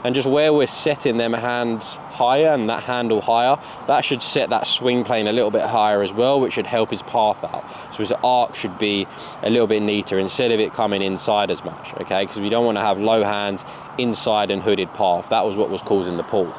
And just where we're setting them hands higher and that handle higher, that should set that swing plane a little bit higher as well, which should help his path out. So his arc should be a little bit neater instead of it coming inside as much, okay? Because we don't want to have low hands inside and hooded path. That was what was causing the pull.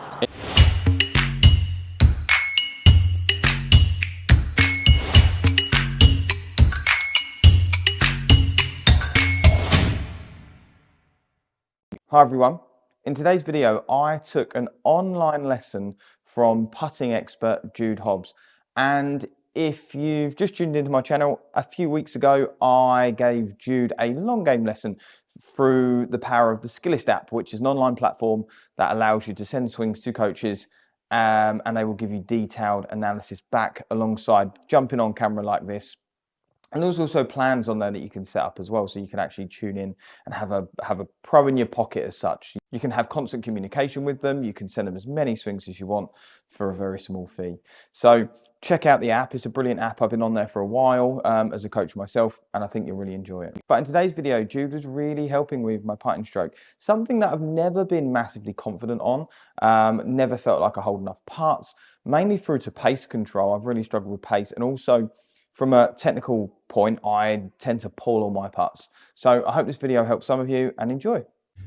Hi everyone. In today's video, I took an online lesson from putting expert Jude Hobbs. And if you've just tuned into my channel, a few weeks ago, I gave Jude a long game lesson through the power of the Titleist app, which is an online platform that allows you to send swings to coaches and they will give you detailed analysis back alongside jumping on camera like this. And there's also plans on there that you can set up as well, so you can actually tune in and have a pro in your pocket as such. You can have constant communication with them. You can send them as many swings as you want for a very small fee. So check out the app. It's a brilliant app. I've been on there for a while as a coach myself, and I think you'll really enjoy it. But in today's video, Jude was really helping with my putting stroke, something that I've never been massively confident on, never felt like I hold enough putts, mainly through to pace control. I've really struggled with pace, and also from a technical point, I tend to pull all my putts. So I hope this video helps some of you, and enjoy.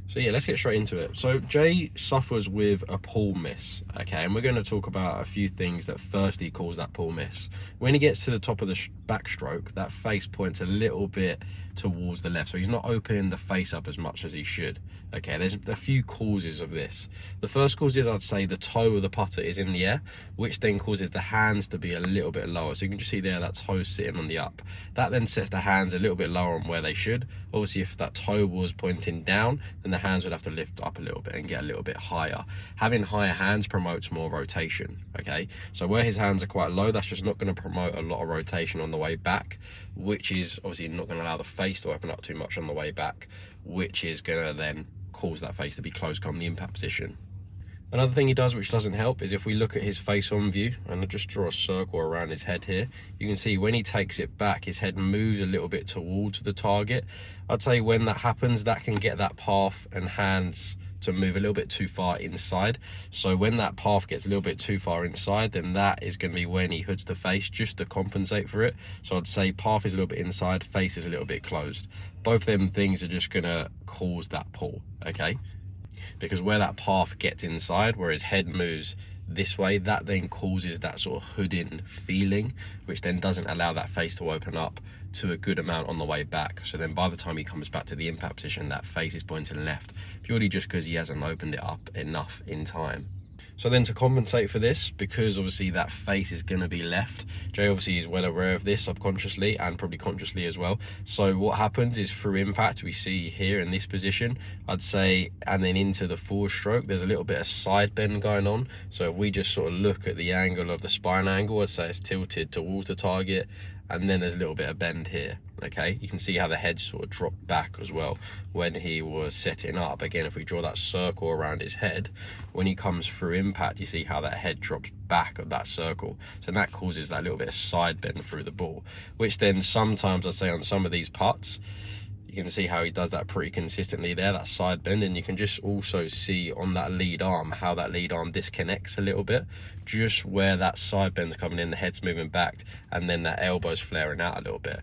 So yeah, let's get straight into it. So Jay suffers with a pull miss, okay, and we're going to talk about a few things that firstly cause that pull miss. When he gets to the top of the backstroke, that face points a little bit towards the left, so he's not opening the face up as much as he should. Okay, there's a few causes of this. The first cause is, I'd say, the toe of the putter is in the air, which then causes the hands to be a little bit lower. So you can just see there that toe sitting on the up. That then sets the hands a little bit lower on where they should. Obviously, if that toe was pointing down, then the hands would have to lift up a little bit and get a little bit higher. Having higher hands promotes more rotation, okay? So where his hands are quite low, that's just not going to promote a lot of rotation on the way back, which is obviously not going to allow the face to open up too much on the way back, which is going to then cause that face to be closed come the impact position. Another thing he does which doesn't help is if we look at his face on view, and I just draw a circle around his head here, you can see when he takes it back, his head moves a little bit towards the target. I'd say when that happens, that can get that path and hands to move a little bit too far inside. So when that path gets a little bit too far inside, then that is going to be when he hoods the face just to compensate for it. So I'd say path is a little bit inside, face is a little bit closed. Both of them things are just going to cause that pull, okay? Because where that path gets inside, where his head moves this way, that then causes that sort of hooding feeling, which then doesn't allow that face to open up to a good amount on the way back. So then by the time he comes back to the impact position, that face is pointing left, purely just because he hasn't opened it up enough in time. So then to compensate for this, because obviously that face is going to be left, Jay obviously is well aware of this subconsciously and probably consciously as well. So what happens is through impact, we see here in this position, I'd say, and then into the forward stroke, there's a little bit of side bend going on. So if we just sort of look at the angle of the spine angle, I'd say it's tilted towards the target, and then there's a little bit of bend here, okay? You can see how the head sort of dropped back as well when he was setting up. Again, if we draw that circle around his head, when he comes through impact, you see how that head drops back of that circle. So that causes that little bit of side bend through the ball, which then sometimes, I'd say on some of these putts, you can see how he does that pretty consistently there, that side bend, and you can just also see on that lead arm how that lead arm disconnects a little bit, just where that side bend's coming in, the head's moving back, and then that elbow's flaring out a little bit.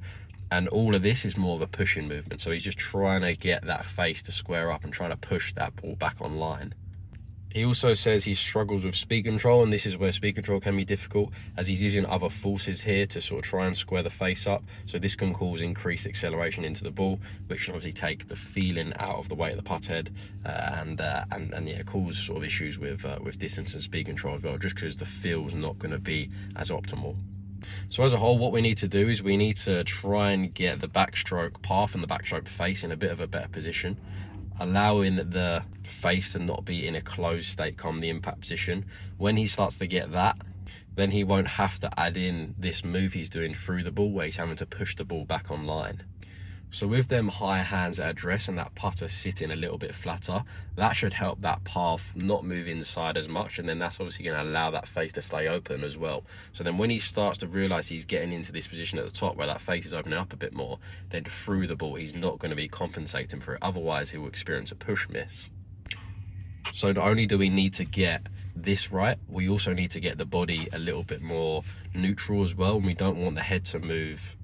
And all of this is more of a pushing movement, so he's just trying to get that face to square up and trying to push that ball back online. He also says he struggles with speed control, and this is where speed control can be difficult, as he's using other forces here to sort of try and square the face up. So this can cause increased acceleration into the ball, which can obviously take the feeling out of the weight of the putt head, and yeah, cause sort of issues with distance and speed control as well, just because the feel's not going to be as optimal. So as a whole, what we need to do is we need to try and get the backstroke path and the backstroke face in a bit of a better position, allowing the face to not be in a closed state come the impact position. When he starts to get that, then he won't have to add in this move he's doing through the ball where he's having to push the ball back online. So with them higher hands at address and that putter sitting a little bit flatter, that should help that path not move inside as much, and then that's obviously going to allow that face to stay open as well. So then when he starts to realise he's getting into this position at the top where that face is opening up a bit more, then through the ball he's not going to be compensating for it, otherwise he will experience a push miss. So not only do we need to get this right, we also need to get the body a little bit more neutral as well. And we don't want the head to move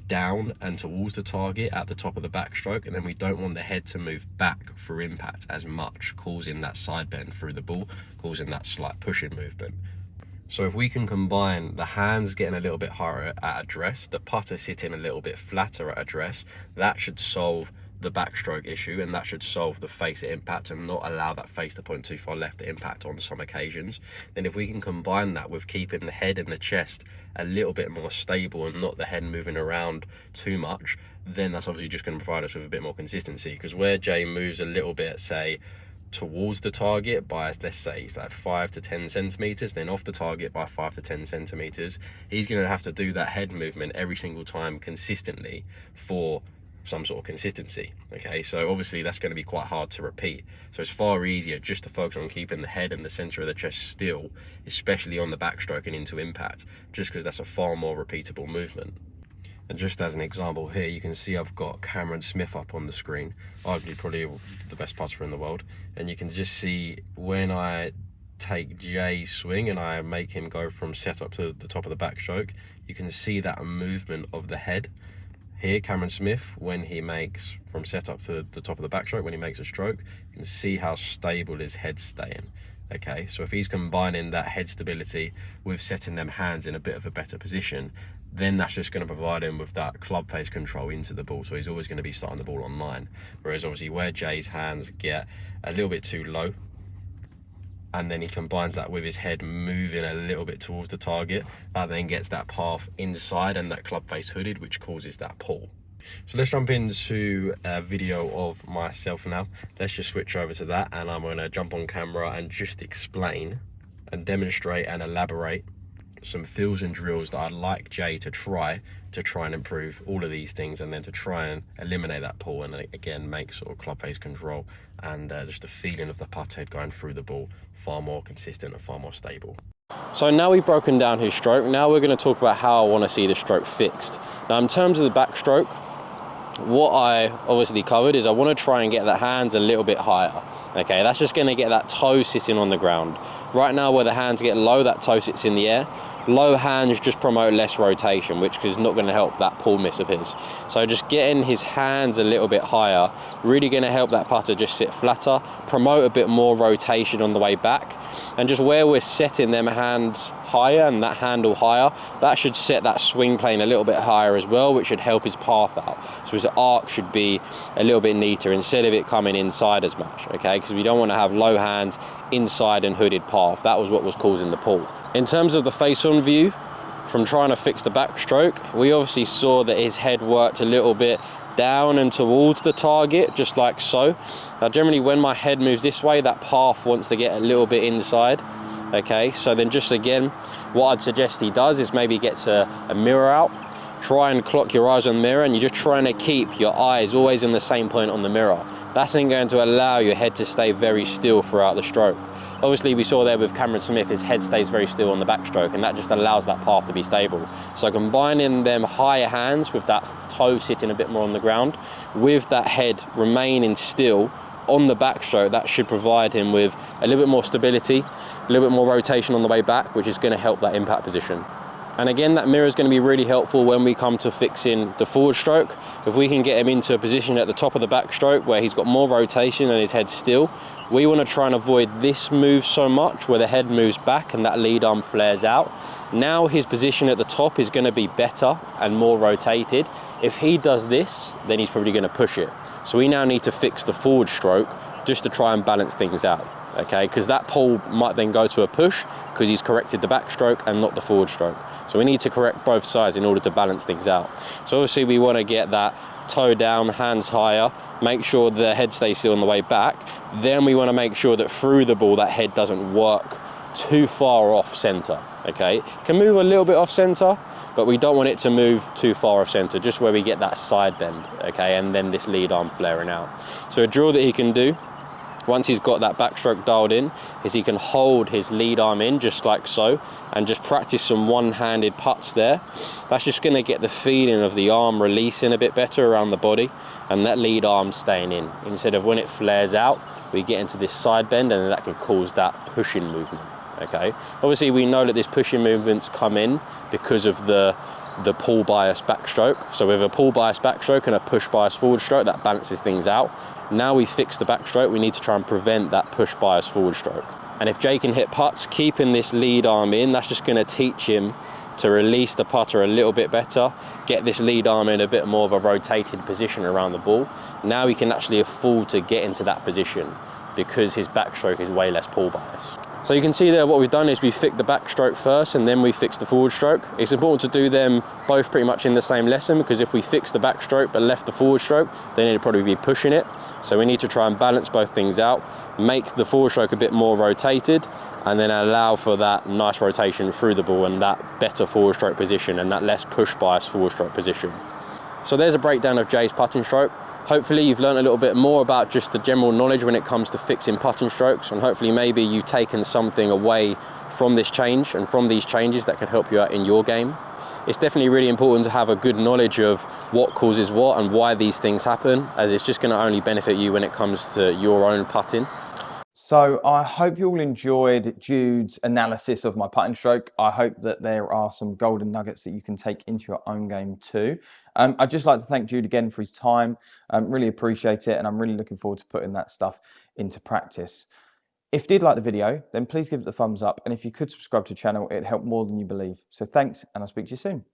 down and towards the target at the top of the backstroke, and then we don't want the head to move back for impact as much, causing that side bend through the ball, causing that slight pushing movement. So if we can combine the hands getting a little bit higher at address, the putter sitting a little bit flatter at address, that should solve the backstroke issue, and that should solve the face at impact and not allow that face to point too far left to impact on some occasions. Then if we can combine that with keeping the head and the chest a little bit more stable and not the head moving around too much, then that's obviously just going to provide us with a bit more consistency. Because where Jay moves a little bit, say, towards the target by, let's say, it's like 5 to 10 centimeters, then off the target by 5 to 10 centimeters, he's going to have to do that head movement every single time consistently for some sort of consistency. Okay, so obviously that's going to be quite hard to repeat. So it's far easier just to focus on keeping the head and the center of the chest still, especially on the backstroke and into impact, just because that's a far more repeatable movement. And just as an example here, you can see I've got Cameron Smith up on the screen, arguably probably the best putter in the world. And you can just see when I take Jay's swing and I make him go from setup to the top of the backstroke, you can see that movement of the head. Here, Cameron Smith, when he makes from setup to the top of the backstroke, when he makes a stroke, you can see how stable his head's staying. Okay, so if he's combining that head stability with setting them hands in a bit of a better position, then that's just going to provide him with that club face control into the ball. So he's always going to be starting the ball on line. Whereas obviously where Jay's hands get a little bit too low, and then he combines that with his head moving a little bit towards the target, that then gets that path inside and that club face hooded, which causes that pull. So let's jump into a video of myself now. Let's just switch over to that, and I'm going to jump on camera and just explain and demonstrate and elaborate some feels and drills that I'd like Jay to try and improve all of these things, and then to try and eliminate that pull, and again make sort of club face control and just the feeling of the putt head going through the ball far more consistent and far more stable. So now we've broken down his stroke, now we're going to talk about how I want to see the stroke fixed. Now in terms of the backstroke, what I obviously covered is I want to try and get the hands a little bit higher. Okay, that's just going to get that toe sitting on the ground. Right now where the hands get low, that toe sits in the air. Low hands just promote less rotation, which is not going to help that pull miss of his. So just getting his hands a little bit higher, really going to help that putter just sit flatter, promote a bit more rotation on the way back. And just where we're setting them hands higher and that handle higher, that should set that swing plane a little bit higher as well, which should help his path out. So his arc should be a little bit neater instead of it coming inside as much, okay? Because we don't want to have low hands inside and hooded path. That was what was causing the pull. In terms of the face-on view, from trying to fix the backstroke, we obviously saw that his head worked a little bit down and towards the target, just like so. Now generally when my head moves this way, that path wants to get a little bit inside. Okay, so then just again, what I'd suggest he does is maybe gets a mirror out, try and clock your eyes on the mirror, and you're just trying to keep your eyes always in the same point on the mirror. That's then going to allow your head to stay very still throughout the stroke. Obviously we saw there with Cameron Smith, his head stays very still on the backstroke, and that just allows that path to be stable. So combining them higher hands with that toe sitting a bit more on the ground, with that head remaining still on the backstroke, that should provide him with a little bit more stability, a little bit more rotation on the way back, which is going to help that impact position. And again, that mirror is going to be really helpful when we come to fixing the forward stroke. If we can get him into a position at the top of the backstroke where he's got more rotation and his head's still, we want to try and avoid this move so much where the head moves back and that lead arm flares out. Now his position at the top is going to be better and more rotated. If he does this, then he's probably going to push it. So we now need to fix the forward stroke just to try and balance things out. Okay, because that pull might then go to a push because he's corrected the backstroke and not the forward stroke. So we need to correct both sides in order to balance things out. So obviously we want to get that toe down, hands higher, make sure the head stays still on the way back. Then we want to make sure that through the ball that head doesn't work too far off center. Okay, it can move a little bit off center, but we don't want it to move too far off center, just where we get that side bend, okay, and then this lead arm flaring out. So a drill that he can do Once he's got that backstroke dialed in, is he can hold his lead arm in just like so and just practice some one-handed putts there. That's just going to get the feeling of the arm releasing a bit better around the body and that lead arm staying in. Instead of when it flares out, we get into this side bend and that can cause that pushing movement. Okay, obviously we know that this pushing movements come in because of the pull bias backstroke. So with a pull bias backstroke and a push bias forward stroke, that balances things out. Now we fix the backstroke, we need to try and prevent that push bias forward stroke. And if Jay can hit putts, keeping this lead arm in, that's just going to teach him to release the putter a little bit better, get this lead arm in a bit more of a rotated position around the ball. Now he can actually afford to get into that position because his backstroke is way less pull bias. So you can see there what we've done is we fixed the backstroke first and then we fixed the forward stroke. It's important to do them both pretty much in the same lesson, because if we fix the backstroke but left the forward stroke, then it'd probably be pushing it. So we need to try and balance both things out, make the forward stroke a bit more rotated, and then allow for that nice rotation through the ball and that better forward stroke position and that less push bias forward stroke position. So there's a breakdown of Jay's putting stroke. Hopefully you've learned a little bit more about just the general knowledge when it comes to fixing putting strokes, and hopefully maybe you've taken something away from this change and from these changes that could help you out in your game. It's definitely really important to have a good knowledge of what causes what and why these things happen, as it's just going to only benefit you when it comes to your own putting. So I hope you all enjoyed Jude's analysis of my putting stroke. I hope that there are some golden nuggets that you can take into your own game too. I'd just like to thank Jude again for his time. Really appreciate it, and I'm really looking forward to putting that stuff into practice. If you did like the video, then please give it the thumbs up, and if you could subscribe to the channel, it'd help more than you believe. So thanks, and I'll speak to you soon.